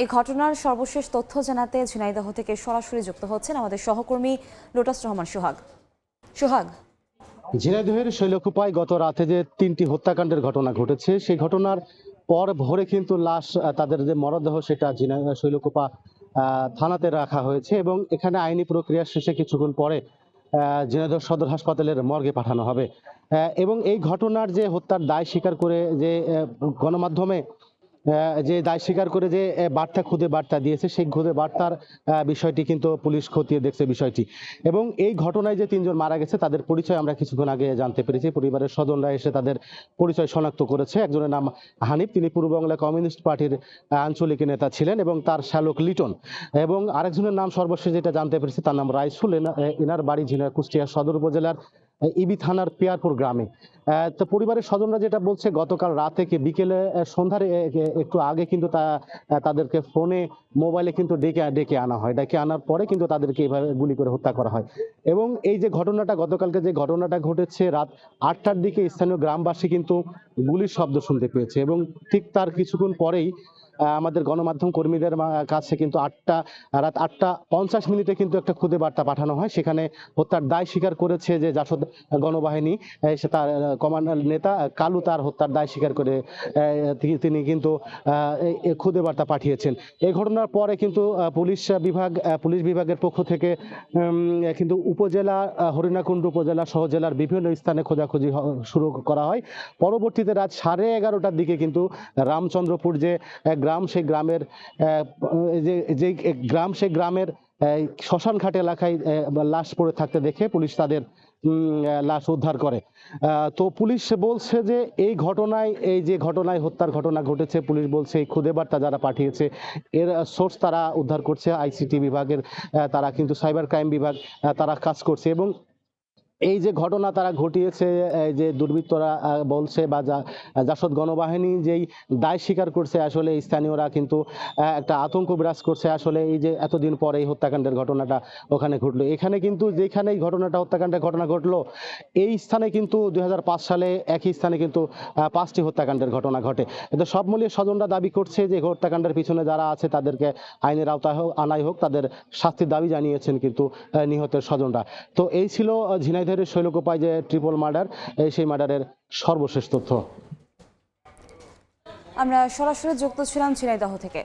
এই ঘটনার সর্বশেষ তথ্য জানাতে ঝিনাইদহ থেকে সরাসরি যুক্ত হচ্ছেন আমাদের সহকর্মী লোটাস রহমান সোহাগ। সোহাগ, ঝিনাইদহের শৈলকুপায় গত রাতে যে 3টি হত্যাকাণ্ডের ঘটনা ঘটেছে, সেই ঘটনার পর ভোরে কিন্তু লাশ তাদের যে মরদেহ সেটা শৈলকুপা থানাতে রাখা হয়েছে এবং এখানে আইনি প্রক্রিয়া শেষে কিছুক্ষণ পরে ঝিনাইদহ সদর হাসপাতালের মর্গে পাঠানো হবে। এবং এই ঘটনার যে হত্যার দায় স্বীকার করে যে গণমাধ্যমে যে দায় স্বীকার করে যে খুদে বার্তা দিয়েছে, সেই খুদে বার্তার বিষয়টি কিন্তু পুলিশ খতিয়ে দেখছে বিষয়টি। এবং এই ঘটনায় যে 3জন মারা গেছে তাদের পরিচয় আমরা কিছুক্ষণ আগে জানতে পেরেছি। পরিবারের স্বজনরা এসে তাদের পরিচয় শনাক্ত করেছে। একজনের নাম হানিফ, তিনি পূর্ব বাংলা কমিউনিস্ট পার্টির আঞ্চলিক নেতা ছিলেন এবং তার শ্যালক লিটন। এবং আরেকজনের নাম সর্বশেষ যেটা জানতে পেরেছি তার নাম রাইসুল। এনার বাড়ি কুষ্টিয়া সদর উপজেলার ইবি থানার পিয়ারপুর গ্রামে। তো পরিবারের স্বজনরা যেটা বলছে, গতকাল রাতে বিকেলে সন্ধ্যার একটু আগে কিন্তু তাদেরকে ফোনে মোবাইলে কিন্তু ডেকে আনা হয়। ডেকে আনার পরে কিন্তু তাদেরকে এইভাবে গুলি করে হত্যা করা হয়। এবং এই যে ঘটনাটা, গতকালকে যে ঘটনাটা ঘটেছে রাত 8টার দিকে স্থানীয় গ্রামবাসী কিন্তু গুলির শব্দ শুনতে পেয়েছে এবং ঠিক তার কিছুক্ষণ পরেই আমাদের গণমাধ্যম কর্মীদের কাছে কিন্তু রাত 8টা 50 মিনিটে কিন্তু একটা খুদে বার্তা পাঠানো হয়। সেখানে হত্যার দায় স্বীকার করেছে যে জাসদ গণবাহিনী, সে তার কমান্ডার নেতা কালু তার হত্যার দায় স্বীকার করে তিনি কিন্তু খুদে বার্তা পাঠিয়েছেন। এই ঘটনার পরে কিন্তু পুলিশ বিভাগের পক্ষ থেকে কিন্তু উপজেলা, হরিণাকুণ্ড উপজেলা সহ জেলার বিভিন্ন স্থানে খোঁজাখুঁজি শুরু করা হয়। পরবর্তীতে রাত 11:30টার দিকে কিন্তু রামচন্দ্রপুর যে গ্রাম, সেই গ্রামের সেই গ্রামের শ্মশান ঘাট এলাকায় লাশ পড়ে থাকতে দেখে পুলিশ তাদের লাশ উদ্ধার করে। তো পুলিশ বলছে যে এই যে ঘটনায় হত্যার ঘটনা ঘটেছে, পুলিশ বলছে এই খুদে বার্তা যারা পাঠিয়েছে এর সোর্স তারা উদ্ধার করছে। আইসিটি বিভাগের তারা কিন্তু সাইবার ক্রাইম বিভাগ তারা কাজ করছে। এবং এই যে ঘটনা তারা ঘটিয়েছে, যে দুর্বৃত্তরা বলছে বা জাসদ গণবাহিনী যেই দায় স্বীকার করছে, আসলে স্থানীয়রা কিন্তু একটা আতঙ্ক বিরাজ করছে। আসলে এই যে এতদিন পরে এই হত্যাকাণ্ডের ঘটনাটা ওখানে ঘটলো, এখানে কিন্তু যেখানে এই হত্যাকাণ্ডের ঘটনা ঘটলো, এই স্থানে কিন্তু 2005 সালে একই স্থানে কিন্তু 5টি হত্যাকাণ্ডের ঘটনা ঘটে। কিন্তু সব মিলিয়ে স্বজনরা দাবি করছে যে হত্যাকাণ্ডের পিছনে যারা আছে তাদেরকে আইনের আওতায় আনাই হোক, তাদের শাস্তির দাবি জানিয়েছেন কিন্তু নিহতের স্বজনরা। তো এই ছিল ঝিনাইদহের শৈলকুপায় যে ট্রিপল মার্ডার, সেই মার্ডারের সর্বশেষ তথ্য। আমরা সরাসরি যুক্ত ছিলাম ঝিনাইদহ থেকে।